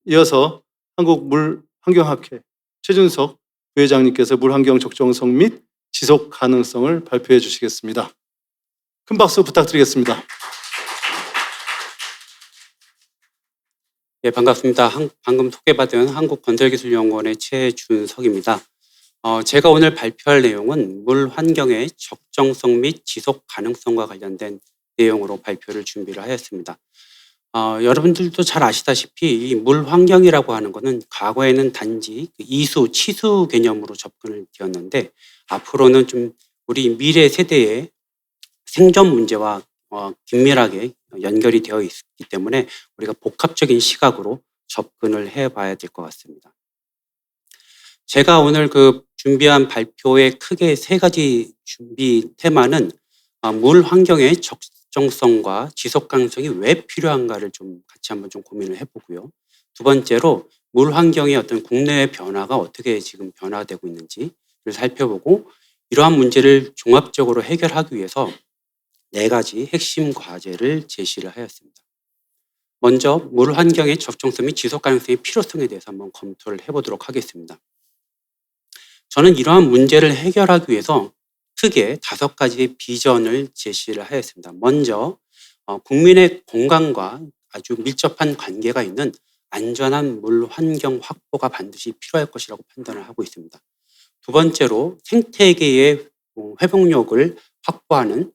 이어서 한국물환경학회 최준석 부회장님께서 물환경 적정성 및 지속 가능성을 발표해 주시겠습니다. 큰 박수 부탁드리겠습니다. 네, 반갑습니다. 방금 소개받은 한국건설기술연구원의 최준석입니다. 제가 오늘 발표할 내용은 물 환경의 적정성 및 지속 가능성과 관련된 내용으로 발표를 준비를 하였습니다. 여러분들도 잘 아시다시피 이 물 환경이라고 하는 것은 과거에는 단지 이수, 치수 개념으로 접근을 되었는데 앞으로는 좀 우리 미래 세대의 생존 문제와 긴밀하게 연결이 되어 있기 때문에 우리가 복합적인 시각으로 접근을 해봐야 될 것 같습니다. 제가 오늘 준비한 발표의 크게 세 가지 준비 테마는 물 환경의 적정성과 지속 가능성이 왜 필요한가를 좀 같이 한번 좀 고민을 해보고요. 두 번째로 물 환경의 어떤 국내의 변화가 어떻게 지금 변화되고 있는지를 살펴보고 이러한 문제를 종합적으로 해결하기 위해서 네 가지 핵심 과제를 제시를 하였습니다. 먼저 물 환경의 적정성 및 지속 가능성의 필요성에 대해서 한번 검토를 해보도록 하겠습니다. 저는 이러한 문제를 해결하기 위해서 크게 5가지의 비전을 제시를 하였습니다. 먼저 국민의 건강과 아주 밀접한 관계가 있는 안전한 물 환경 확보가 반드시 필요할 것이라고 판단을 하고 있습니다. 두 번째로 생태계의 회복력을 확보하는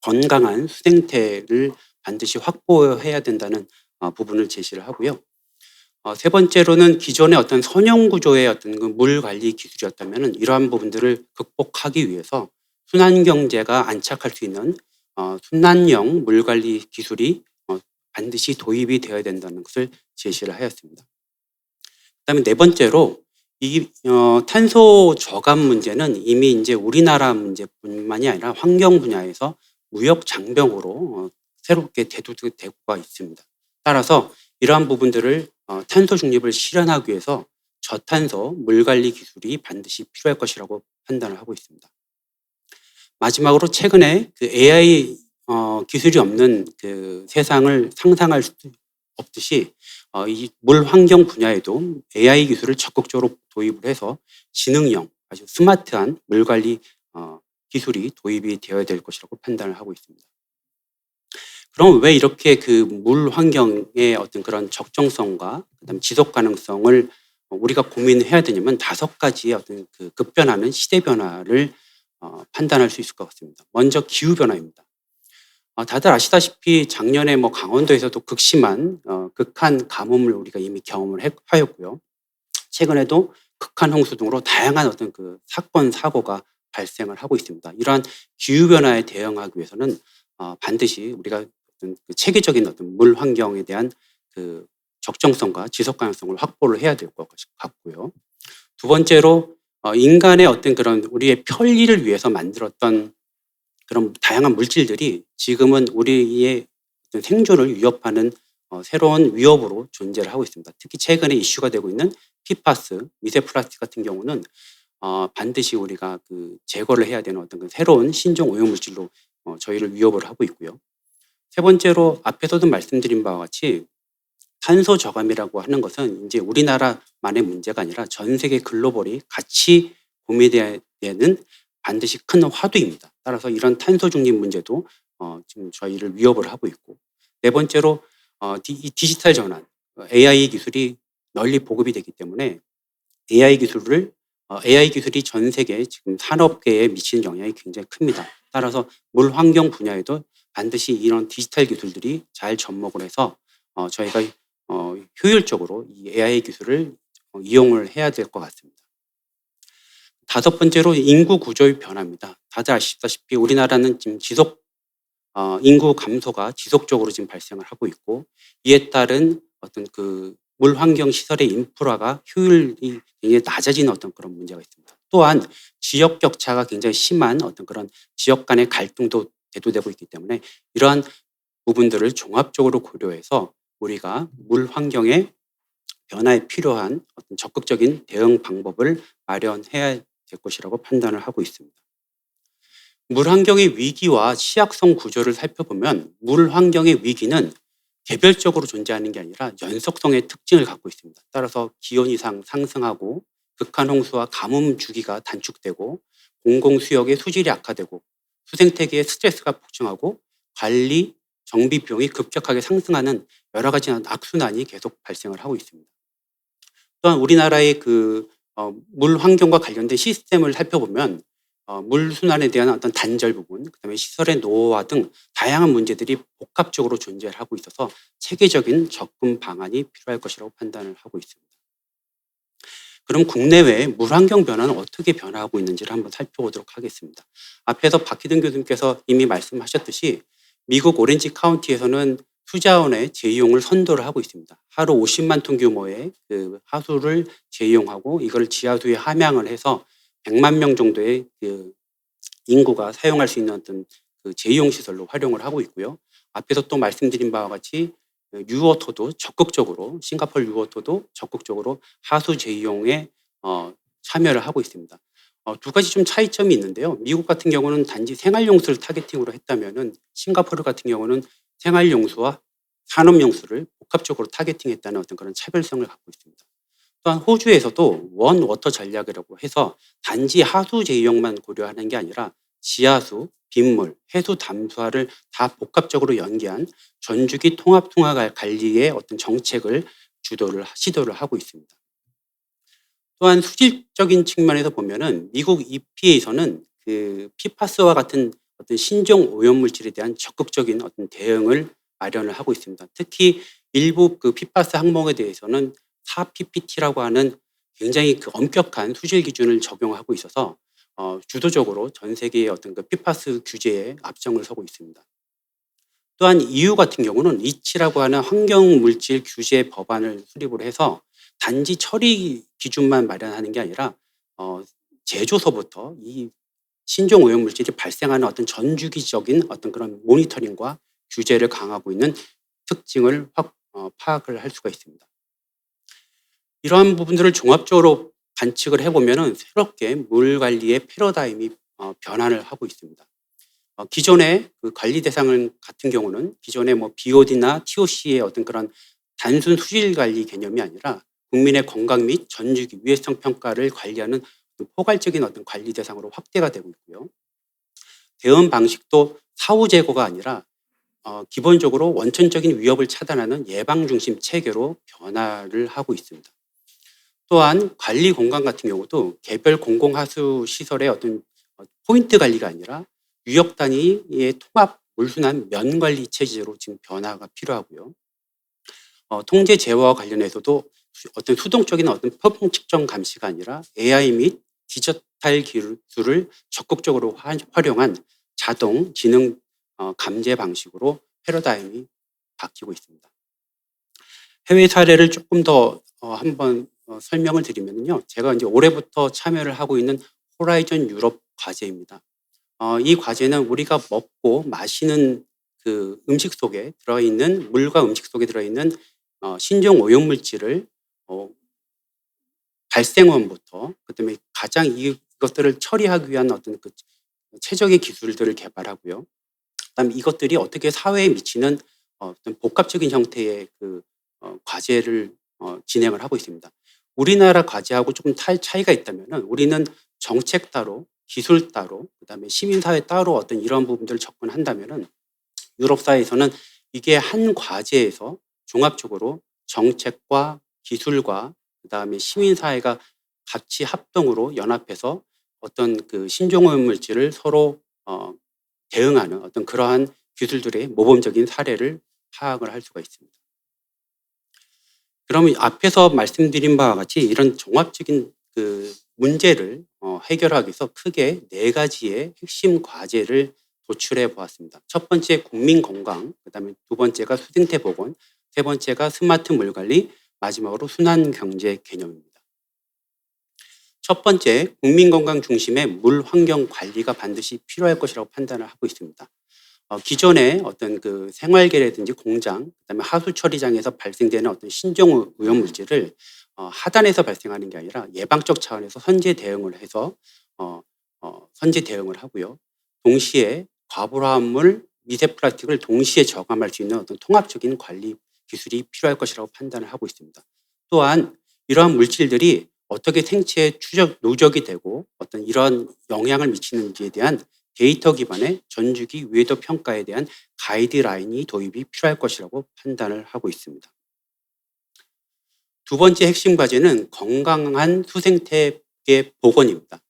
건강한 수생태를 반드시 확보해야 된다는 부분을 제시를 하고요. 세 번째로는 기존의 어떤 선형 구조의 어떤 물 관리 기술이었다면 이러한 부분들을 극복하기 위해서 순환 경제가 안착할 수 있는 순환형 물 관리 기술이 반드시 도입이 되어야 된다는 것을 제시를 하였습니다. 그다음에 네 번째로 이 탄소 저감 문제는 이미 이제 우리나라 문제뿐만이 아니라 환경 분야에서 무역 장벽으로 새롭게 대두되고 있습니다. 따라서 이러한 부분들을 탄소 중립을 실현하기 위해서 저탄소 물관리 기술이 반드시 필요할 것이라고 판단을 하고 있습니다. 마지막으로 최근에 AI 기술이 없는 세상을 상상할 수 없듯이 이 물 환경 분야에도 AI 기술을 적극적으로 도입을 해서 지능형 아주 스마트한 물 관리 기술이 도입이 되어야 될 것이라고 판단을 하고 있습니다. 그럼 왜 이렇게 물 환경의 어떤 그런 적정성과 그다음 지속 가능성을 우리가 고민해야 되냐면 5가지의 어떤 급변하는 시대 변화를 판단할 수 있을 것 같습니다. 먼저 기후 변화입니다. 다들 아시다시피 작년에 강원도에서도 극심한 극한 가뭄을 우리가 이미 경험을 하였고요. 최근에도 극한 홍수 등으로 다양한 어떤 사건 사고가 발생을 하고 있습니다. 이러한 기후 변화에 대응하기 위해서는 반드시 우리가 어떤 체계적인 어떤 물 환경에 대한 적정성과 지속 가능성을 확보를 해야 될 것 같고요. 두 번째로 인간의 어떤 그런 우리의 편리를 위해서 만들었던 그런 다양한 물질들이 지금은 우리의 어떤 생존을 위협하는 새로운 위협으로 존재를 하고 있습니다. 특히 최근에 이슈가 되고 있는 PFAS, 미세 플라스틱 같은 경우는 반드시 우리가 제거를 해야 되는 어떤 새로운 신종 오염물질로 저희를 위협을 하고 있고요. 세 번째로 앞에서도 말씀드린 바와 같이 탄소 저감이라고 하는 것은 이제 우리나라만의 문제가 아니라 전 세계 글로벌이 같이 고민해야 되는 반드시 큰 화두입니다. 따라서 이런 탄소 중립 문제도 지금 저희를 위협을 하고 있고, 네 번째로 이 디지털 전환, AI 기술이 널리 보급이 되기 때문에 AI 기술이 전 세계 지금 산업계에 미치는 영향이 굉장히 큽니다. 따라서 물 환경 분야에도 반드시 이런 디지털 기술들이 잘 접목을 해서 저희가 효율적으로 이 AI 기술을 이용을 해야 될 것 같습니다. 5번째로 인구 구조의 변화입니다. 다들 아시다시피 우리나라는 지금 인구 감소가 지속적으로 지금 발생을 하고 있고, 이에 따른 어떤 물 환경 시설의 인프라가 효율이 굉장히 낮아지는 어떤 그런 문제가 있습니다. 또한 지역 격차가 굉장히 심한 어떤 그런 지역 간의 갈등도 대두되고 있기 때문에 이러한 부분들을 종합적으로 고려해서 우리가 물 환경의 변화에 필요한 어떤 적극적인 대응 방법을 마련해야 될 것이라고 판단을 하고 있습니다. 물 환경의 위기와 취약성 구조를 살펴보면 물 환경의 위기는 개별적으로 존재하는 게 아니라 연속성의 특징을 갖고 있습니다. 따라서 기온 이상 상승하고 극한 홍수와 가뭄 주기가 단축되고 공공수역의 수질이 악화되고 수생태계의 스트레스가 폭증하고 관리 정비 비용이 급격하게 상승하는 여러 가지 악순환이 계속 발생을 하고 있습니다. 또한 우리나라의 물 환경과 관련된 시스템을 살펴보면 물 순환에 대한 어떤 단절 부분, 그다음에 시설의 노후화 등 다양한 문제들이 복합적으로 존재를 하고 있어서 체계적인 접근 방안이 필요할 것이라고 판단을 하고 있습니다. 그럼 국내외 물 환경 변화는 어떻게 변화하고 있는지를 한번 살펴보도록 하겠습니다. 앞에서 박희등 교수님께서 이미 말씀하셨듯이 미국 오렌지 카운티에서는 수자원의 재이용을 선도를 하고 있습니다. 하루 50만 톤 규모의 그 하수를 재이용하고 이걸 지하수에 함양을 해서 100만 명 정도의 그 인구가 사용할 수 있는 어떤 그 재이용 시설로 활용을 하고 있고요. 앞에서 또 말씀드린 바와 같이 뉴워터도 적극적으로 싱가포르 뉴워터도 적극적으로 하수 재이용에 참여를 하고 있습니다. 두 가지 좀 차이점이 있는데요. 미국 같은 경우는 단지 생활용수를 타겟팅으로 했다면은 싱가포르 같은 경우는 생활용수와 산업용수를 복합적으로 타겟팅했다는 어떤 그런 차별성을 갖고 있습니다. 또한 호주에서도 원워터 전략이라고 해서 단지 하수 제이용만 고려하는 게 아니라 지하수, 빗물, 해수 담수화를 다 복합적으로 연계한 전주기 통합 관리의 어떤 정책을 시도를 하고 있습니다. 또한 수질적인 측면에서 보면은 미국 EPA에서는 그 PFAS와 같은 어떤 신종 오염물질에 대한 적극적인 어떤 대응을 마련을 하고 있습니다. 특히 일부 그 PFAS 항목에 대해서는 4PPT라고 하는 굉장히 그 엄격한 수질 기준을 적용하고 있어서 주도적으로 전 세계의 어떤 그 PFAS 규제에 앞장을 서고 있습니다. 또한 EU 같은 경우는 리치라고 하는 환경물질 규제 법안을 수립을 해서 단지 처리 기준만 마련하는 게 아니라 제조서부터 이 신종 오염물질이 발생하는 어떤 전주기적인 어떤 그런 모니터링과 규제를 강화하고 있는 특징을 파악을 할 수가 있습니다. 이러한 부분들을 종합적으로 관측을 해보면은 새롭게 물 관리의 패러다임이 변화를 하고 있습니다. 기존의 그 관리 대상 같은 경우는 기존의 뭐 BOD나 TOC의 어떤 그런 단순 수질 관리 개념이 아니라 국민의 건강 및 전주기 위해성 평가를 관리하는 포괄적인 어떤 관리 대상으로 확대가 되고 있고요. 대응 방식도 사후 제거가 아니라 기본적으로 원천적인 위협을 차단하는 예방 중심 체계로 변화를 하고 있습니다. 또한 관리 공간 같은 경우도 개별 공공하수 시설의 어떤 포인트 관리가 아니라 유역 단위의 통합 물순환 면 관리 체제로 지금 변화가 필요하고요. 통제 제어와 관련해서도 어떤 수동적인 어떤 퍼폼 측정 감시가 아니라 AI 및 디지털 기술을 적극적으로 활용한 자동 지능 감재 방식으로 패러다임이 바뀌고 있습니다. 해외 사례를 조금 더 한번 설명을 드리면요. 제가 이제 올해부터 참여를 하고 있는 호라이즌 유럽 과제입니다. 이 과제는 우리가 먹고 마시는 그 음식 속에 들어있는 물과 음식 속에 들어있는 신종 오염물질을 발생원부터 그다음에 가장 이것들을 처리하기 위한 어떤 그 최적의 기술들을 개발하고요. 그다음에 이것들이 어떻게 사회에 미치는 어떤 복합적인 형태의 그 과제를 진행을 하고 있습니다. 우리나라 과제하고 조금 차이가 있다면은 우리는 정책 따로, 기술 따로, 그다음에 시민사회 따로 어떤 이런 부분들을 접근한다면은 유럽 사회에서는 이게 한 과제에서 종합적으로 정책과 기술과 그다음에 시민사회가 같이 합동으로 연합해서 어떤 그 신종오염물질을 서로 대응하는 어떤 그러한 기술들의 모범적인 사례를 파악을 할 수가 있습니다. 그러면 앞에서 말씀드린 바와 같이 이런 종합적인 그 문제를 해결하기 위해서 크게 4가지의 핵심 과제를 도출해 보았습니다. 첫 번째 국민 건강, 그다음에 두 번째가 수생태 보건, 세 번째가 스마트 물 관리, 마지막으로 순환 경제 개념입니다. 첫 번째, 국민 건강 중심의 물 환경 관리가 반드시 필요할 것이라고 판단을 하고 있습니다. 기존의 어떤 그 생활계라든지 공장, 그다음에 하수 처리장에서 발생되는 어떤 신종 오염물질을 하단에서 발생하는 게 아니라 예방적 차원에서 선제 대응을 해서 선제 대응을 하고요. 동시에 과부하물 미세 플라스틱을 동시에 저감할 수 있는 어떤 통합적인 관리 기술이 필요할 것이라고 판단을 하고 있습니다. 또한 이러한 물질들이 어떻게 생체에 누적이 되고 어떤 이런 영향을 미치는지에 대한 데이터 기반의 전주기 위해도 평가에 대한 가이드라인이 도입이 필요할 것이라고 판단을 하고 있습니다. 두 번째 핵심 과제는 건강한 수생태계 복원입니다.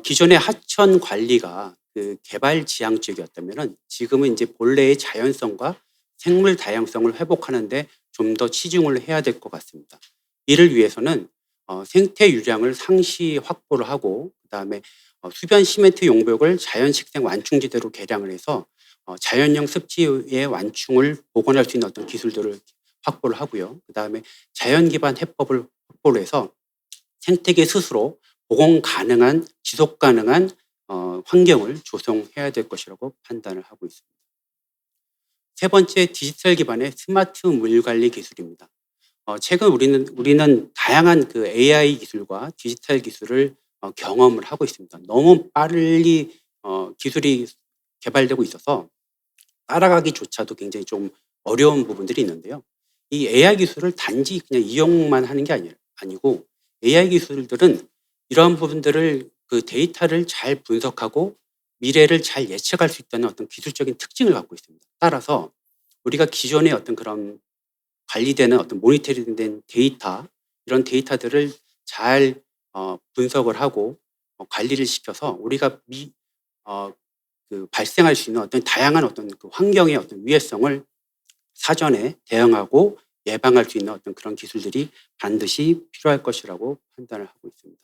기존의 하천 관리가 그 개발 지향 지역이었다면은 지금은 이제 본래의 자연성과 생물 다양성을 회복하는데 좀 더 치중을 해야 될 것 같습니다. 이를 위해서는 생태 유량을 상시 확보를 하고 그다음에 수변 시멘트 용벽을 자연 식생 완충지대로 개량을 해서 자연형 습지의 완충을 복원할 수 있는 어떤 기술들을 확보를 하고요. 그다음에 자연 기반 해법을 확보를 해서 생태계 스스로 복원 가능한 지속 가능한 환경을 조성해야 될 것이라고 판단을 하고 있습니다. 세 번째, 디지털 기반의 스마트 물 관리 기술입니다. 최근 우리는 다양한 그 AI 기술과 디지털 기술을 경험을 하고 있습니다. 너무 빨리 기술이 개발되고 있어서 따라가기조차도 굉장히 좀 어려운 부분들이 있는데요. 이 AI 기술을 단지 그냥 이용만 하는 게 아니고 AI 기술들은 이러한 부분들을 그 데이터를 잘 분석하고 미래를 잘 예측할 수 있다는 어떤 기술적인 특징을 갖고 있습니다. 따라서 우리가 기존의 어떤 그런 관리되는 어떤 모니터링된 데이터, 이런 데이터들을 잘 분석을 하고 관리를 시켜서 우리가 그 발생할 수 있는 어떤 다양한 어떤 그 환경의 어떤 위해성을 사전에 대응하고 예방할 수 있는 어떤 그런 기술들이 반드시 필요할 것이라고 판단을 하고 있습니다.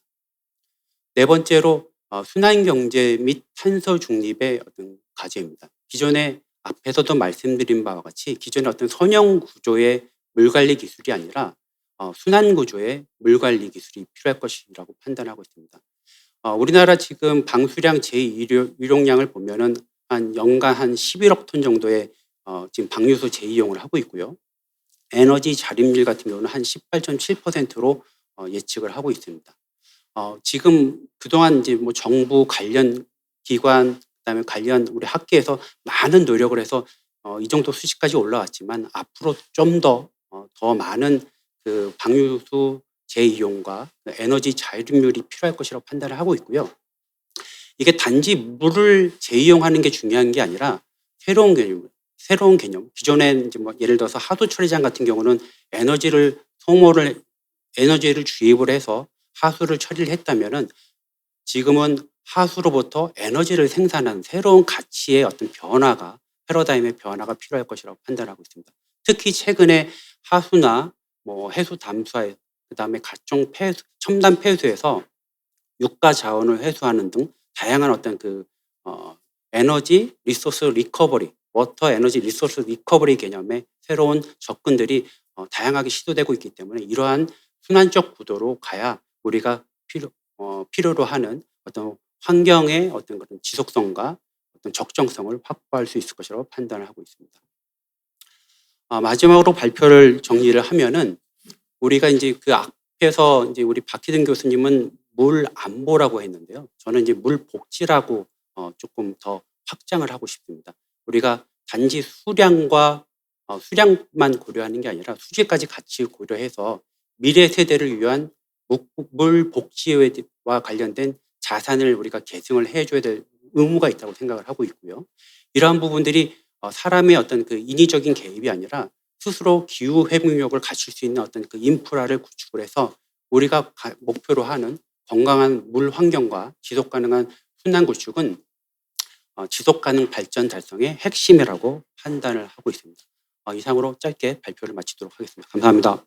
네 번째로 순환 경제 및 탄소 중립의 어떤 과제입니다. 기존에 앞에서도 말씀드린 바와 같이 기존의 어떤 선형 구조의 물 관리 기술이 아니라 순환 구조의 물 관리 기술이 필요할 것이라고 판단하고 있습니다. 우리나라 지금 방수량 제2유용량을 보면은 한 연간 한 11억 톤 정도의 지금 방류수 재이용을 하고 있고요. 에너지 자립률 같은 경우는 한 18.7%로 예측을 하고 있습니다. 지금 그동안 이제 뭐 정부 관련 기관 그다음에 관련 우리 학계에서 많은 노력을 해서 이 정도 수치까지 올라왔지만 앞으로 좀 더 많은 그 방류수 재이용과 에너지 자립률이 필요할 것이라고 판단을 하고 있고요. 이게 단지 물을 재이용하는 게 중요한 게 아니라 새로운 개념. 기존에 이제 뭐 예를 들어서 하수 처리장 같은 경우는 에너지를 주입을 해서 하수를 처리를 했다면은 지금은 하수로부터 에너지를 생산하는 새로운 가치의 어떤 변화가 패러다임의 변화가 필요할 것이라고 판단하고 있습니다. 특히 최근에 하수나 뭐 해수 담수화 그다음에 각종 첨단 폐수에서 유가 자원을 회수하는 등 다양한 어떤 그 에너지 리소스 리커버리, 워터 에너지 리소스 리커버리 개념의 새로운 접근들이 다양하게 시도되고 있기 때문에 이러한 순환적 구도로 가야 우리가 필요로 하는 어떤 환경의 어떤 그런 지속성과 어떤 적정성을 확보할 수 있을 것이라고 판단을 하고 있습니다. 마지막으로 발표를 정리를 하면은 우리가 이제 그 앞에서 이제 우리 박희든 교수님은 물 안보라고 했는데요. 저는 이제 물 복지라고 조금 더 확장을 하고 싶습니다. 우리가 단지 수량만 고려하는 게 아니라 수질까지 같이 고려해서 미래 세대를 위한 물 복지와 관련된 자산을 우리가 계승을 해줘야 될 의무가 있다고 생각을 하고 있고요. 이러한 부분들이 사람의 어떤 그 인위적인 개입이 아니라 스스로 기후 회복력을 갖출 수 있는 어떤 그 인프라를 구축을 해서 우리가 목표로 하는 건강한 물 환경과 지속 가능한 순환 구축은 지속 가능 발전 달성의 핵심이라고 판단을 하고 있습니다. 이상으로 짧게 발표를 마치도록 하겠습니다. 감사합니다.